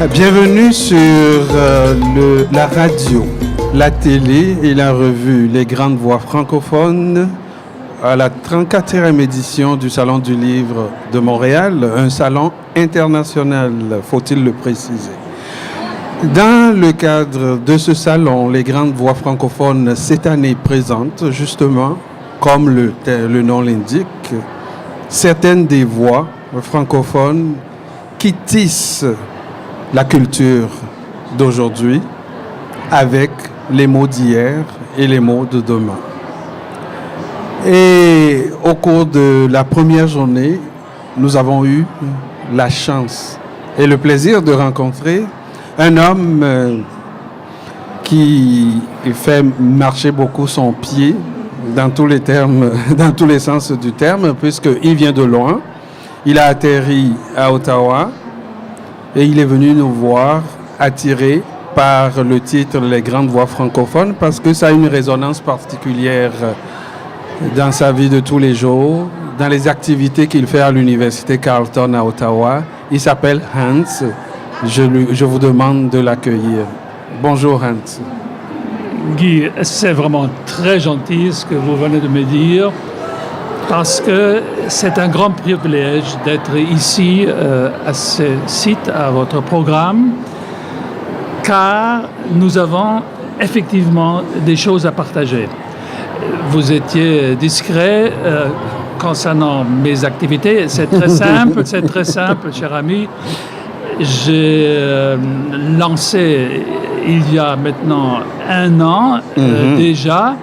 Bienvenue sur la radio, la télé et la revue Les Grandes Voix francophones à la 34e édition du Salon du Livre de Montréal, un salon international, faut-il le préciser. Dans le cadre de ce salon, Les Grandes Voix francophones cette année présentent justement, comme le nom l'indique, certaines des voix francophones qui tissent la culture d'aujourd'hui avec les mots d'hier et les mots de demain. Et au cours de la première journée, nous avons eu la chance et le plaisir de rencontrer un homme qui fait marcher beaucoup son pied dans tous les termes, dans tous les sens du terme, puisqu'il vient de loin. Il a atterri à Ottawa et il est venu nous voir attiré par le titre Les Grandes Voix francophones parce que ça a une résonance particulière dans sa vie de tous les jours, dans les activités qu'il fait à l'université Carleton à Ottawa. Il s'appelle Hans. Je vous demande de l'accueillir. Bonjour Hans. Guy, c'est vraiment très gentil ce que vous venez de me dire parce que c'est un grand privilège d'être ici à ce site, à votre programme, car nous avons effectivement des choses à partager. Vous étiez discret concernant mes activités. C'est très simple, cher ami. J'ai lancé il y a maintenant un an déjà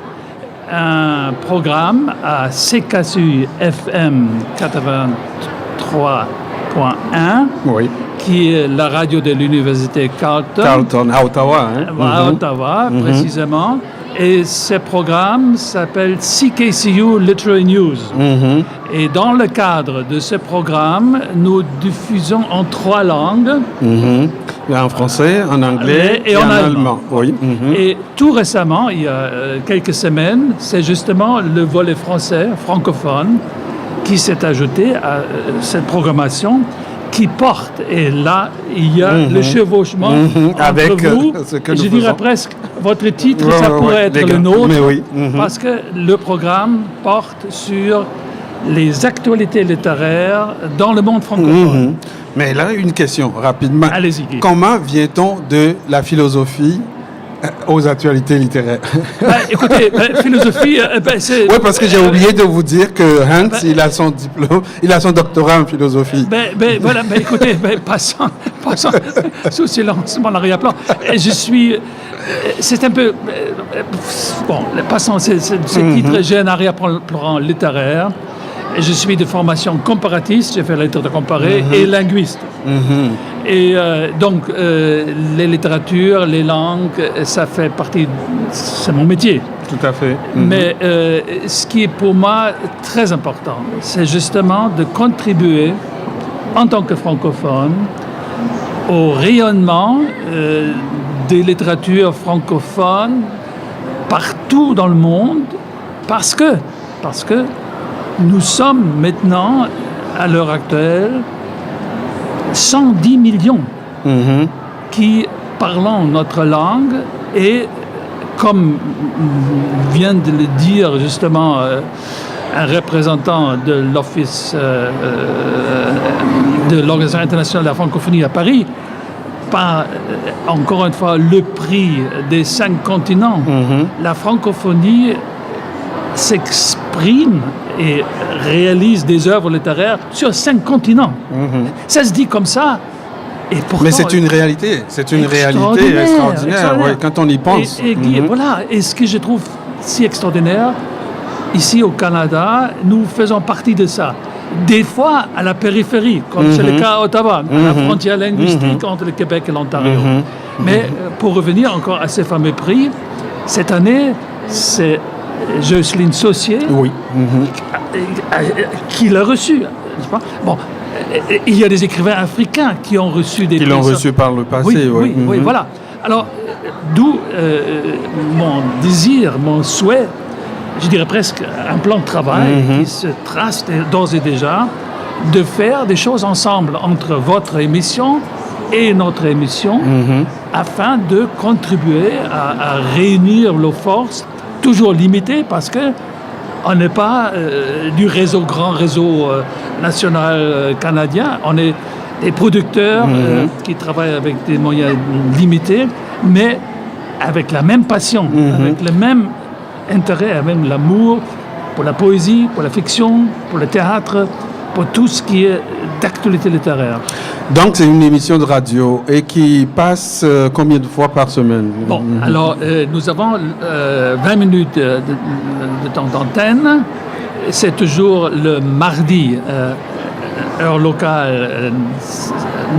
un programme à CKSU FM 83.1 qui est la radio de l'université Carleton. Carleton, à Ottawa. À Ottawa, précisément. Et ce programme s'appelle CKCU Literary News. Et dans le cadre de ce programme, nous diffusons en 3 langues. En français, en anglais et en allemand. Oui. Et tout récemment, il y a quelques semaines, c'est justement le volet français, francophone, qui s'est ajouté à cette programmation qui porte, et là, il y a le chevauchement avec entre vous. Ce que je dirais presque, votre titre, ça pourrait être le nôtre, parce que le programme porte sur les actualités littéraires dans le monde francophone. Mais là, une question, rapidement. Allez-y, Guy. Comment vient-on de la philosophie aux actualités littéraires? Écoutez, philosophie, c'est... Oui, parce que j'ai oublié de vous dire que Hans, il a son diplôme, il a son doctorat en philosophie. Voilà, écoutez, passons sous silence mon arrière-plan. Je suis... C'est un peu... Bon, passons, ce titre, j'ai un arrière-plan littéraire. Je suis de formation comparatiste, j'ai fait la lettre de comparer, et linguiste. Et donc, les littératures, les langues, ça fait partie, c'est mon métier. Tout à fait. Mais ce qui est pour moi très important, c'est justement de contribuer, en tant que francophone, au rayonnement des littératures francophones partout dans le monde, parce que nous sommes maintenant, à l'heure actuelle, 110 millions qui parlent notre langue et, comme vient de le dire justement un représentant de l'Office de l'Organisation internationale de la francophonie à Paris, par, encore une fois, le prix des 5 continents, la francophonie s'exprime et réalise des œuvres littéraires sur 5 continents. Ça se dit comme ça. Et pourtant, mais c'est une réalité. C'est une réalité extraordinaire. Oui, quand on y pense. Et voilà. Et ce que je trouve si extraordinaire, ici au Canada, nous faisons partie de ça. Des fois à la périphérie, comme c'est le cas à Ottawa, à la frontière linguistique entre le Québec et l'Ontario. Mais pour revenir encore à ces fameux prix, cette année, c'est Jocelyne Saucier qui l'a reçu. Bon, il y a des écrivains africains qui ont reçu des prix. Qui l'ont reçu par le passé, oui, voilà. Alors, d'où mon désir, mon souhait, je dirais presque un plan de travail qui se trace d'ores et déjà, de faire des choses ensemble entre votre émission et notre émission afin de contribuer à réunir nos forces, toujours limitées parce que on n'est pas du grand réseau national canadien, on est des producteurs qui travaillent avec des moyens limités, mais avec la même passion, avec le même intérêt, avec l'amour pour la poésie, pour la fiction, pour le théâtre, pour tout ce qui est d'actualité littéraire. Donc c'est une émission de radio et qui passe combien de fois par semaine? Bon, alors nous avons 20 minutes de temps d'antenne. C'est toujours le mardi, heure locale,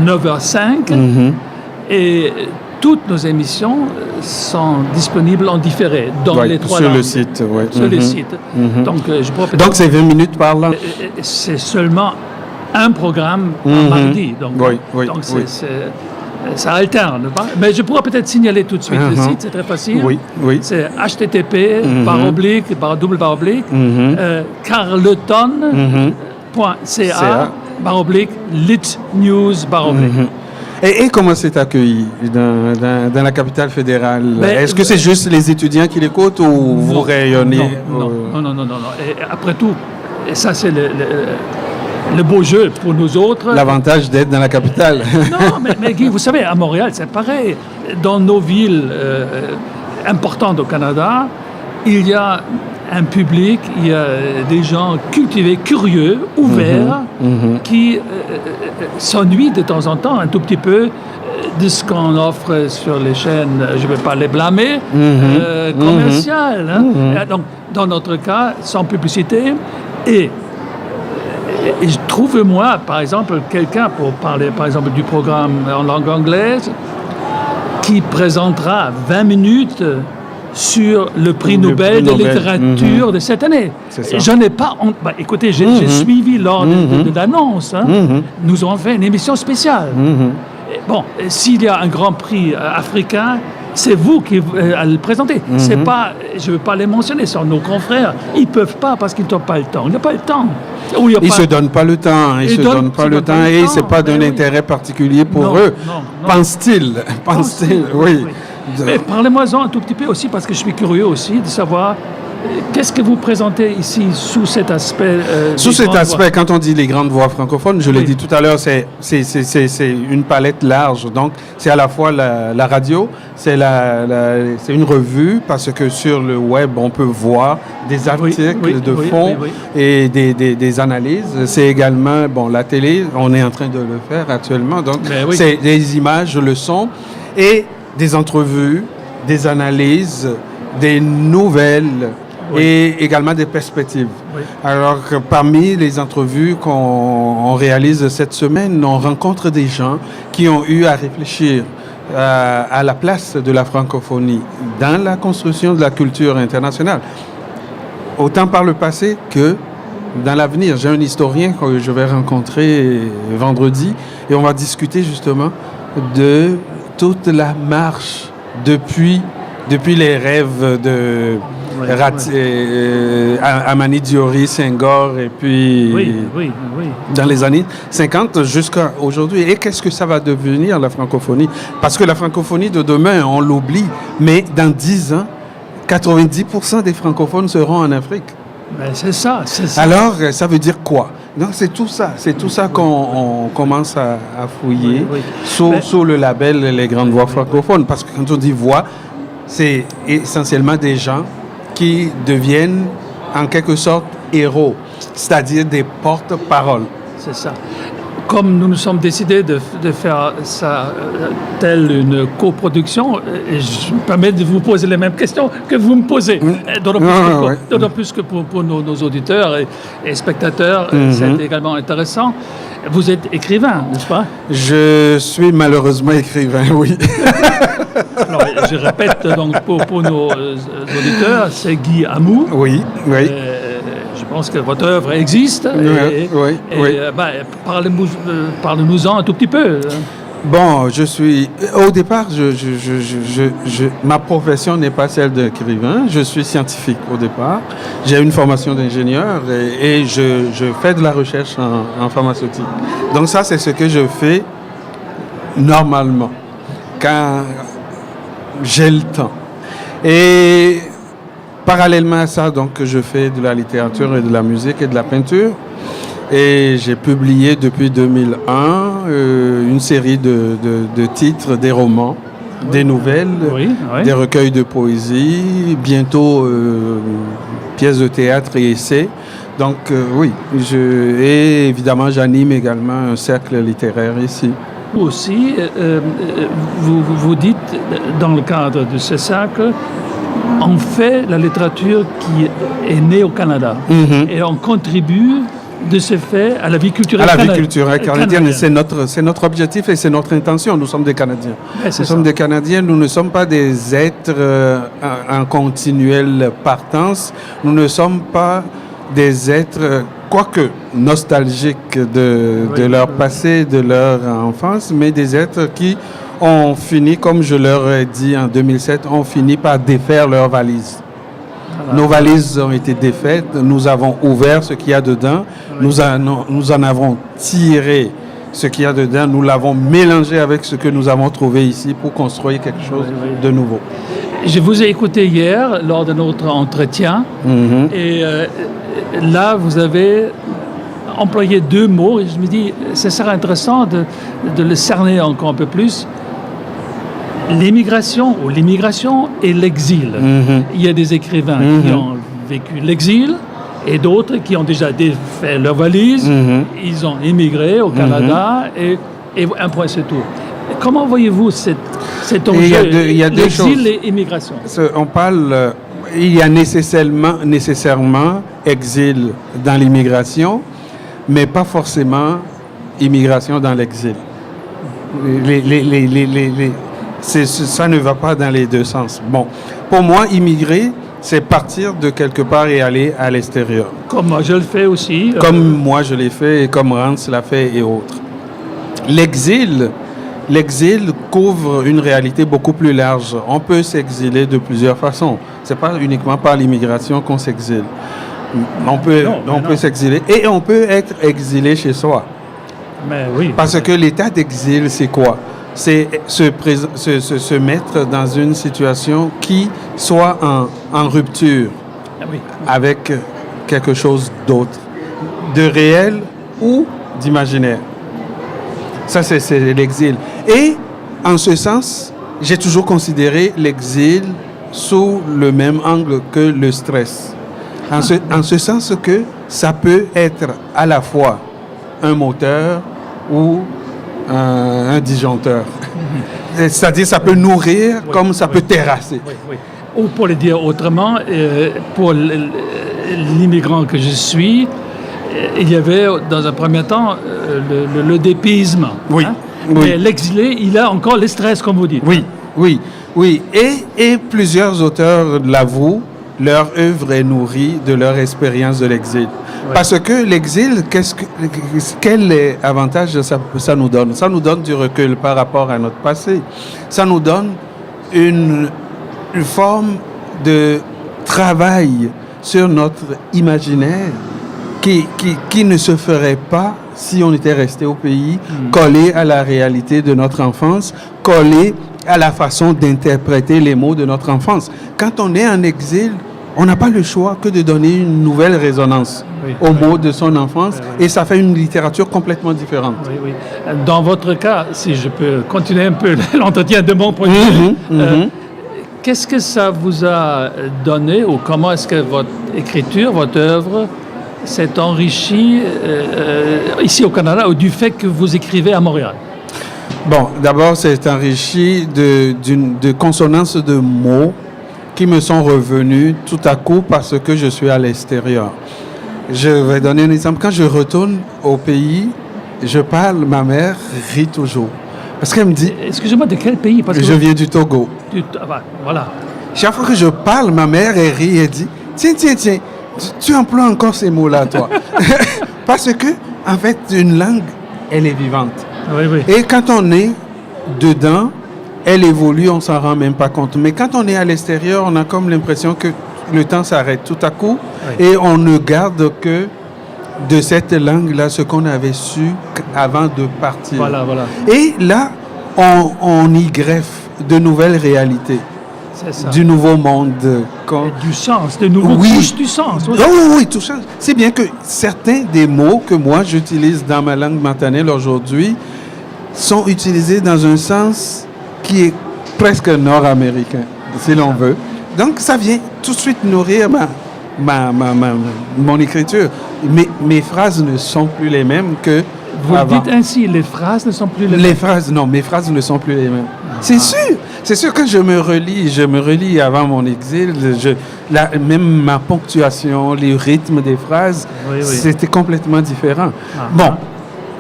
9h05. Et toutes nos émissions sont disponibles en différé dans les trois langues. Sur le site, oui. Sur le site. Donc, donc c'est 20 minutes par là? C'est seulement un programme par mardi. Donc, ça alterne. Mais je pourrais peut-être signaler tout de suite le site, c'est très facile. Oui. C'est http carleton.ca litnews. Et comment c'est accueilli dans la capitale fédérale? Est-ce que c'est juste les étudiants qui l'écoutent ou vous rayonnez? Non. Et après tout, ça c'est le beau jeu pour nous autres. L'avantage d'être dans la capitale. Non, mais Guy, vous savez, à Montréal, c'est pareil. Dans nos villes importantes au Canada, il y a un public, il y a des gens cultivés, curieux, ouverts, qui s'ennuient de temps en temps un tout petit peu de ce qu'on offre sur les chaînes, je ne vais pas les blâmer, commerciales. Donc, dans notre cas, sans publicité. Et je trouve, moi, par exemple, quelqu'un pour parler, par exemple, du programme en langue anglaise, qui présentera 20 minutes sur le prix Nobel de littérature de cette année. Je n'ai pas honte. Écoutez, j'ai suivi lors de l'annonce. Nous avons fait une émission spéciale. Bon, s'il y a un grand prix africain, c'est vous qui allez le présenter. C'est pas, je ne veux pas les mentionner, ce sont nos confrères. Ils ne peuvent pas parce qu'ils n'ont pas le temps. Il n'y a pas le temps. Ils ne se donnent pas le temps. Ils ne se donnent pas le temps et ce n'est pas d'un intérêt particulier pour eux. Pense-t-il. Oui. Mais parlez-moi-en un tout petit peu aussi, parce que je suis curieux aussi de savoir qu'est-ce que vous présentez ici sous cet aspect. Sous cet aspect, quand on dit les grandes voix francophones, je l'ai dit tout à l'heure, c'est une palette large. Donc, c'est à la fois la radio, c'est une revue, parce que sur le web, on peut voir des articles de fond et des analyses. C'est également, la télé, on est en train de le faire actuellement. Donc, c'est des images, le son et des entrevues, des analyses, des nouvelles et également des perspectives. Alors que parmi les entrevues qu'on réalise cette semaine, on rencontre des gens qui ont eu à réfléchir à la place de la francophonie dans la construction de la culture internationale, autant par le passé que dans l'avenir. J'ai un historien que je vais rencontrer vendredi et on va discuter justement de toute la marche depuis les rêves de Amani Diori, Senghor et puis dans les années 50 jusqu'à aujourd'hui. Et qu'est-ce que ça va devenir la francophonie? Parce que la francophonie de demain, on l'oublie, mais dans 10 ans, 90% des francophones seront en Afrique. Ben c'est ça. Alors, ça veut dire quoi? Donc, c'est tout ça qu'on commence à fouiller sous le label Les Grandes Voix francophones. Parce que quand on dit voix, c'est essentiellement des gens qui deviennent en quelque sorte héros, c'est-à-dire des porte-paroles. C'est ça. Comme nous nous sommes décidés de faire ça telle une coproduction, je me permets de vous poser les mêmes questions que vous me posez. D'autant plus que pour nos auditeurs et spectateurs, c'est également intéressant. Vous êtes écrivain, n'est-ce pas? Je suis malheureusement écrivain, oui. Alors, je répète donc pour nos auditeurs, c'est Guy Amou. Oui. Je pense que votre œuvre existe. Parlez-nous-en un tout petit peu. Bon, au départ, ma profession n'est pas celle d'écrivain. Je suis scientifique au départ. J'ai une formation d'ingénieur et je fais de la recherche en pharmaceutique. Donc ça, c'est ce que je fais normalement, quand j'ai le temps. Et parallèlement à ça, donc, je fais de la littérature et de la musique et de la peinture. Et j'ai publié depuis 2001 une série de titres, des romans, des nouvelles, des recueils de poésie, bientôt pièces de théâtre et essais. Donc oui, et évidemment j'anime également un cercle littéraire ici. Vous aussi, vous dites dans le cadre de ce cercle, on fait la littérature qui est née au Canada et on contribue de ce fait à la vie culturelle canadienne. À la vie culturelle canadienne, c'est notre objectif et c'est notre intention. Nous sommes des Canadiens. Nous sommes des Canadiens, nous ne sommes pas des êtres en continuelle partance. Nous ne sommes pas des êtres, quoique nostalgiques de leur passé, de leur enfance, mais des êtres qui ont fini, comme je leur ai dit en 2007, ont fini par défaire leurs valises. Nos valises ont été défaites, nous avons ouvert ce qu'il y a dedans, nous en avons tiré ce qu'il y a dedans, nous l'avons mélangé avec ce que nous avons trouvé ici pour construire quelque chose de nouveau. Je vous ai écouté hier lors de notre entretien et là vous avez employé 2 mots et je me dis ce serait intéressant de le cerner encore un peu plus. L'immigration et l'exil. Il y a des écrivains qui ont vécu l'exil et d'autres qui ont déjà fait leur valise. Ils ont immigré au Canada et un point c'est tout. Comment voyez-vous cet enjeu, il y a deux l'exil choses. et immigration? On parle, il y a nécessairement exil dans l'immigration, mais pas forcément immigration dans l'exil. Ça ne va pas dans les deux sens. Bon, pour moi, immigrer, c'est partir de quelque part et aller à l'extérieur. Comme moi, je le fais aussi. Comme moi, je l'ai fait et comme Rance l'a fait et autres. L'exil couvre une réalité beaucoup plus large. On peut s'exiler de plusieurs façons. Ce n'est pas uniquement par l'immigration qu'on s'exile. On peut s'exiler et on peut être exilé chez soi. Mais oui. Parce que l'état d'exil, c'est quoi? C'est se mettre dans une situation qui soit en rupture avec quelque chose d'autre, de réel ou d'imaginaire. Ça, c'est l'exil. Et en ce sens, j'ai toujours considéré l'exil sous le même angle que le stress. En ce sens que ça peut être à la fois un moteur ou un disjoncteur. C'est-à-dire ça peut nourrir comme ça peut terrasser. Ou pour le dire autrement, pour l'immigrant que je suis, il y avait dans un premier temps le dépaysement. Oui. Mais l'exilé, il a encore le stress, comme vous dites. Oui. Et plusieurs auteurs l'avouent, leur œuvre est nourrie de leur expérience de l'exil. Parce que l'exil, quel avantage ça nous donne? Ça nous donne du recul par rapport à notre passé. Ça nous donne une forme de travail sur notre imaginaire qui ne se ferait pas si on était resté au pays, collé à la réalité de notre enfance, collé à la façon d'interpréter les mots de notre enfance. Quand on est en exil, on n'a pas le choix que de donner une nouvelle résonance aux mots de son enfance et ça fait une littérature complètement différente. Dans votre cas, si je peux continuer un peu l'entretien de mon point de vue, qu'est-ce que ça vous a donné ou comment est-ce que votre écriture, votre œuvre s'est enrichie ici au Canada ou du fait que vous écrivez à Montréal? Bon, d'abord, c'est enrichi de consonances de mots qui me sont revenus tout à coup parce que je suis à l'extérieur. Je vais donner un exemple. Quand je retourne au pays, je parle, ma mère rit toujours. Parce qu'elle me dit... Excusez-moi, de quel pays? Parce que je viens du Togo. Voilà. Chaque fois que je parle, ma mère elle rit et dit, tiens, tu emploies encore ces mots-là, toi. Parce que, en fait, une langue, elle est vivante. Et quand on est dedans, elle évolue, on ne s'en rend même pas compte. Mais quand on est à l'extérieur, on a comme l'impression que le temps s'arrête tout à coup et on ne garde que de cette langue-là ce qu'on avait su avant de partir. Voilà. Et là, on y greffe de nouvelles réalités, C'est ça. du nouveau monde. Et du sens, de nouveaux Oui. couches du sens. Oui. Oh oui, tout ça. C'est bien que certains des mots que moi j'utilise dans ma langue maternelle aujourd'hui sont utilisés dans un sens qui est presque nord-américain, si l'on veut. Donc ça vient tout de suite nourrir mon écriture. Mes phrases ne sont plus les mêmes que Vous le avant. dites ainsi, les phrases ne sont plus les mêmes. Les phrases, non, mes phrases ne sont plus les mêmes. C'est sûr que je me relis avant mon exil. Même ma ponctuation, les rythmes des phrases, Oui. c'était complètement différent. Ah. Bon,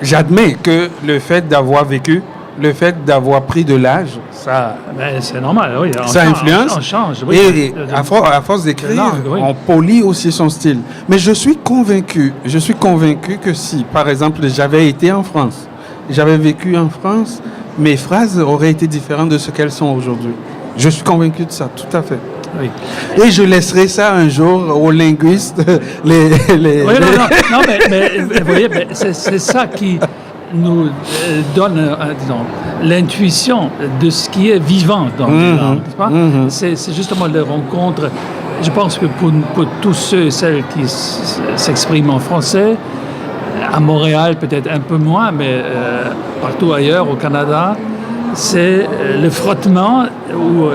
j'admets que le fait d'avoir vécu, le fait d'avoir pris de l'âge, ça, Ben, c'est normal, oui. ça influence. On change, oui. Et à force d'écrire, langue, oui. on polit aussi son style. Mais je suis convaincu que si, par exemple, j'avais été en France, j'avais vécu en France, mes phrases auraient été différentes de ce qu'elles sont aujourd'hui. Je suis convaincu de ça, tout à fait. Oui. Et je laisserai ça un jour aux linguistes. Oui, non, mais vous voyez, c'est ça qui nous donne, disons, l'intuition de ce qui est vivant dans les langues, n'est-ce pas? C'est justement les rencontres. Je pense que pour tous ceux et celles qui s'expriment en français, à Montréal peut-être un peu moins, mais partout ailleurs, au Canada, c'est le frottement ou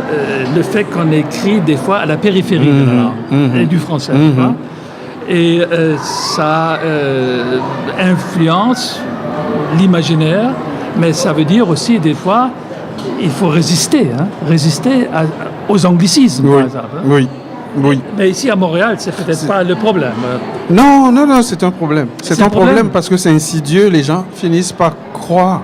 le fait qu'on écrit des fois à la périphérie de la langue et du français. Tu vois. Et ça influence l'imaginaire, mais ça veut dire aussi des fois il faut résister aux anglicismes, par exemple. Oui. Mais ici à Montréal, c'est peut-être pas le problème. Non, c'est un problème. C'est un problème parce que c'est insidieux. Les gens finissent par croire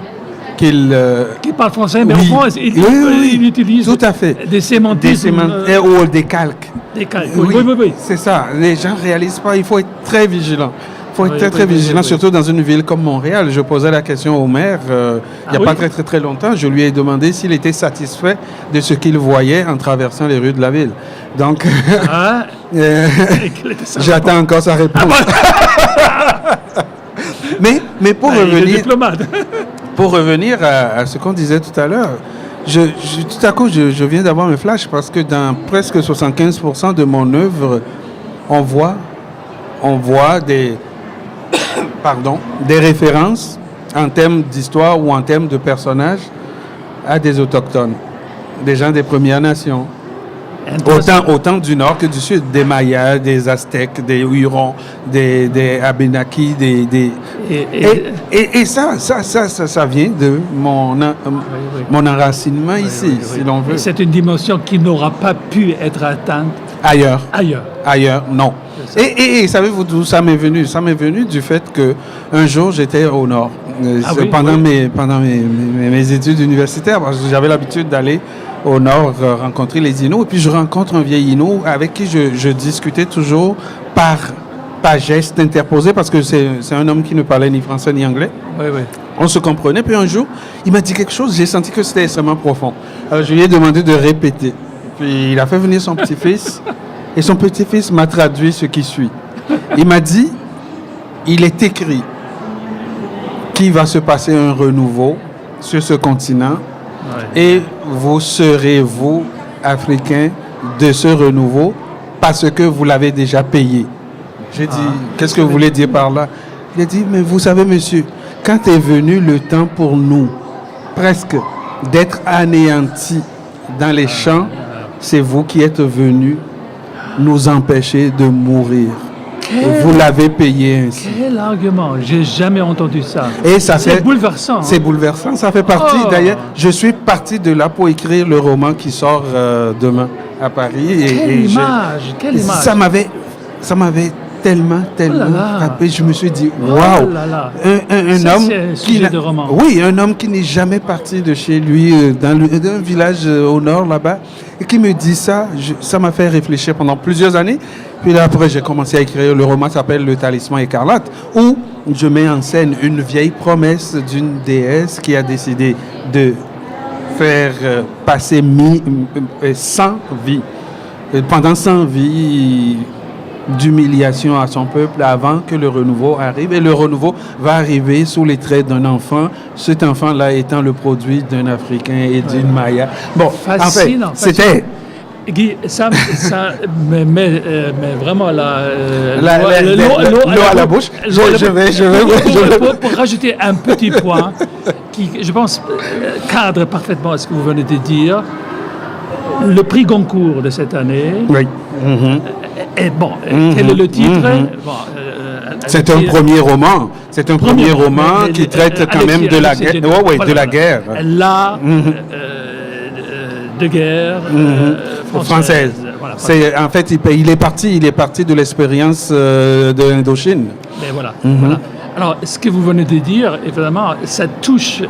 qu'ils... Qui parlent français, mais oui. au fond, ils utilisent tout à fait. des sémantismes. Ou des calques. Des calques. Oui. C'est ça. Les gens ne réalisent pas. Il faut être très vigilant. Il faut être très vigilant, surtout dans une ville comme Montréal. Je posais la question au maire il n'y a pas très longtemps. Je lui ai demandé s'il était satisfait de ce qu'il voyait en traversant les rues de la ville. Donc, j'attends encore sa réponse. Mais pour revenir à ce qu'on disait tout à l'heure, tout à coup, je viens d'avoir un flash parce que dans presque 75% de mon œuvre, on voit des références en termes d'histoire ou en termes de personnages à des autochtones, des gens des Premières Nations. Autant du nord que du sud, des Mayas, des Aztèques, des Hurons, des Abénakis, et ça vient de mon enracinement ici, si l'on veut. C'est une dimension qui n'aura pas pu être atteinte Ailleurs, non. Et savez-vous d'où ça m'est venu? Ça m'est venu du fait que un jour j'étais au nord pendant mes études universitaires, parce que j'avais l'habitude d'aller au nord rencontrer les Inuits, et puis je rencontre un vieil Inuit avec qui je discutais toujours par geste interposé, parce que c'est un homme qui ne parlait ni français ni anglais. Oui. On se comprenait, puis un jour, il m'a dit quelque chose, j'ai senti que c'était extrêmement profond. Alors je lui ai demandé de répéter. Puis il a fait venir son petit-fils, et son petit-fils m'a traduit ce qui suit. Il m'a dit, il est écrit qu'il va se passer un renouveau sur ce continent, et vous serez, vous, Africains, de ce renouveau, parce que vous l'avez déjà payé. J'ai dit, qu'est-ce que vous voulez dire par là? Il a dit, mais vous savez, monsieur, quand est venu le temps pour nous, presque, d'être anéantis dans les champs, c'est vous qui êtes venus nous empêcher de mourir. Vous l'avez payé ainsi. Quel argument! J'ai jamais entendu ça. Et c'est bouleversant. C'est bouleversant. Ça fait partie, d'ailleurs, je suis parti de là pour écrire le roman qui sort demain à Paris. Quelle image! Ça m'avait tellement frappé. Je me suis dit, waouh! Un homme un homme qui n'est jamais parti de chez lui dans un village au nord là-bas et qui me dit ça, ça m'a fait réfléchir pendant plusieurs années. Puis là, après, j'ai commencé à écrire. Le roman s'appelle Le Talisman écarlate, où je mets en scène une vieille promesse d'une déesse qui a décidé de faire passer 100 vies. Pendant 100 vies, d'humiliation à son peuple avant que le renouveau arrive. Et le renouveau va arriver sous les traits d'un enfant, cet enfant-là étant le produit d'un Africain et d'une Maya. Bon, fascinant, en fait, c'était... Guy, ça me met vraiment l'eau à la bouche. Pour rajouter un petit point qui, je pense, cadre parfaitement ce que vous venez de dire. Le prix Goncourt de cette année. Oui. Et bon, quel est le titre? C'est un premier roman. C'est un premier roman qui traite quand même de la guerre. De la guerre. De guerre française. Voilà, en fait, il est parti de l'expérience de l'Indochine. Mais voilà. Alors, ce que vous venez de dire, évidemment, ça touche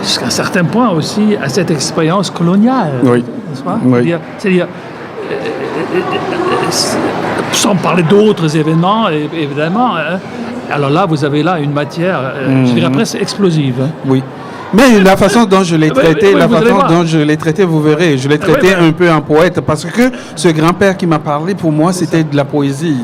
jusqu'à un certain point aussi à cette expérience coloniale. Oui. N'est-ce pas? Oui. C'est-à-dire sans parler d'autres événements, évidemment. Alors là, vous avez là une matière, je dirais presque explosive. Oui. Mais la façon dont je l'ai traité, vous verrez, je l'ai traité un peu en poète, parce que ce grand-père qui m'a parlé, pour moi, c'était de la poésie.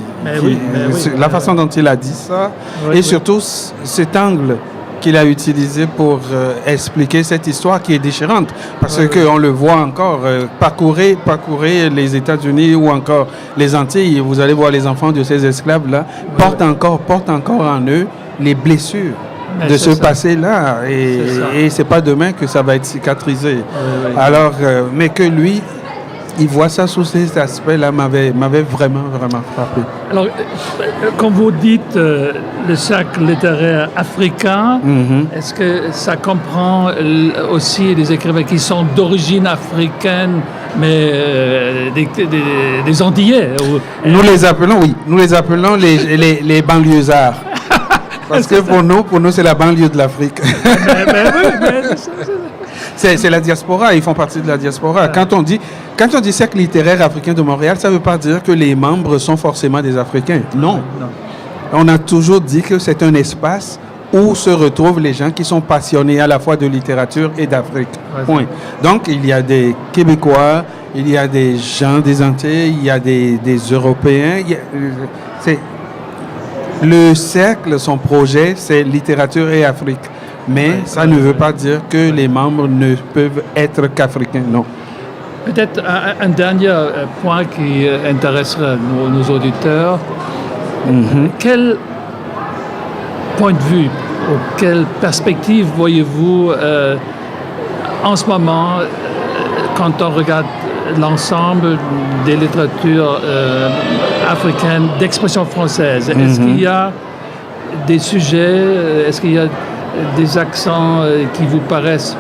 La façon dont il a dit ça, et surtout cet angle qu'il a utilisé pour expliquer cette histoire qui est déchirante, parce qu'on le voit encore, parcourez les États-Unis ou encore les Antilles, vous allez voir les enfants de ces esclaves-là, portent encore en eux les blessures de ce passé-là, et c'est pas demain que ça va être cicatrisé. Alors, mais que lui, il voit ça sous ces aspects-là, m'avait vraiment frappé. Alors, quand vous dites le cercle littéraire africain, est-ce que ça comprend aussi des écrivains qui sont d'origine africaine, mais des Antillais? Nous les appelons les banlieusards. Parce que pour nous, c'est la banlieue de l'Afrique. C'est la diaspora, ils font partie de la diaspora. Quand on dit cercle littéraire africain de Montréal, ça ne veut pas dire que les membres sont forcément des Africains. Non. On a toujours dit que c'est un espace où se retrouvent les gens qui sont passionnés à la fois de littérature et d'Afrique. Point. Donc, il y a des Québécois, il y a des gens des Antilles, il y a des Européens. Le cercle, son projet, c'est littérature et Afrique. Mais ça ne veut pas dire que les membres ne peuvent être qu'africains, non. Peut-être un dernier point qui intéresserait nos auditeurs. Quel point de vue ou quelle perspective voyez-vous en ce moment quand on regarde l'ensemble des littératures africaines d'expression française? Est-ce qu'il y a des sujets, est-ce qu'il y a des accents qui vous paraissent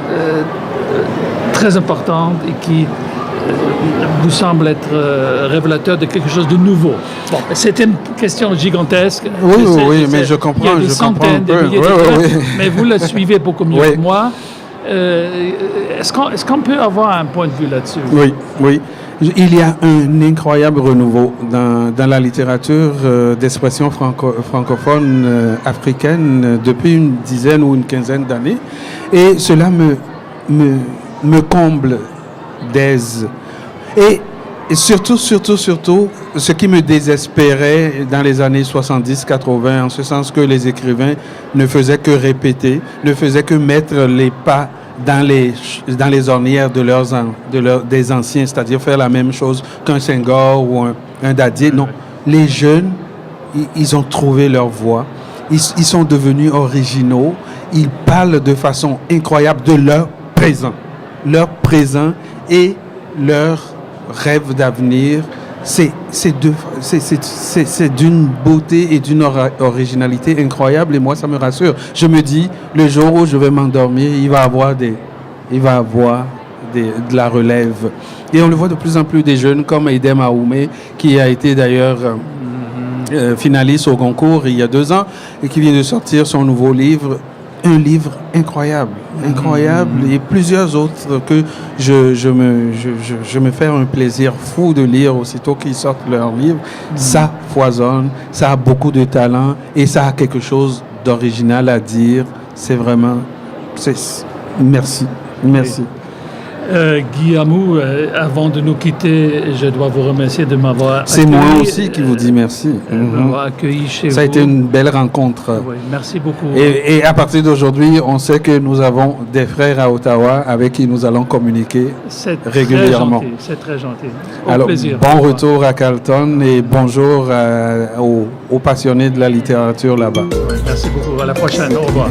très importants et qui vous semblent être révélateurs de quelque chose de nouveau? Bon, c'est une question gigantesque. Oui, mais je comprends. Il y a des centaines, des milliers mais vous le suivez beaucoup mieux que moi. Est-ce qu'on peut avoir un point de vue là-dessus? Oui. Il y a un incroyable renouveau dans la littérature d'expression francophone africaine depuis une dizaine ou une quinzaine d'années. Et cela me comble d'aise. Et surtout, ce qui me désespérait dans les années 70-80, en ce sens que les écrivains ne faisaient que répéter, ne faisaient que mettre les pas dans les ornières des anciens, c'est-à-dire faire la même chose qu'un Senghor ou un Dadier. Non, les jeunes, ils ont trouvé leur voie, ils sont devenus originaux, ils parlent de façon incroyable de leur présent et leur rêve d'avenir. C'est d'une beauté et d'une originalité incroyable, et moi ça me rassure. Je me dis, le jour où je vais m'endormir, il va avoir de la relève. Et on le voit de plus en plus des jeunes comme Aïdem Aoumé, qui a été d'ailleurs finaliste au Goncourt il y a 2 ans et qui vient de sortir son nouveau livre. Un livre incroyable, et plusieurs autres que je me fais un plaisir fou de lire aussitôt qu'ils sortent leur livre. Ça foisonne, ça a beaucoup de talent et ça a quelque chose d'original à dire. C'est vraiment... Merci. Guy Amou, avant de nous quitter, je dois vous remercier de m'avoir accueilli. C'est moi aussi qui vous dis merci. M'avoir accueilli chez vous. Ça a été une belle rencontre. Oui, merci beaucoup. Et à partir d'aujourd'hui, on sait que nous avons des frères à Ottawa avec qui nous allons communiquer régulièrement. C'est très gentil. Alors, plaisir. bon retour à Carleton et bonjour aux passionnés de la littérature là-bas. Oui, merci beaucoup. À la prochaine. Au revoir.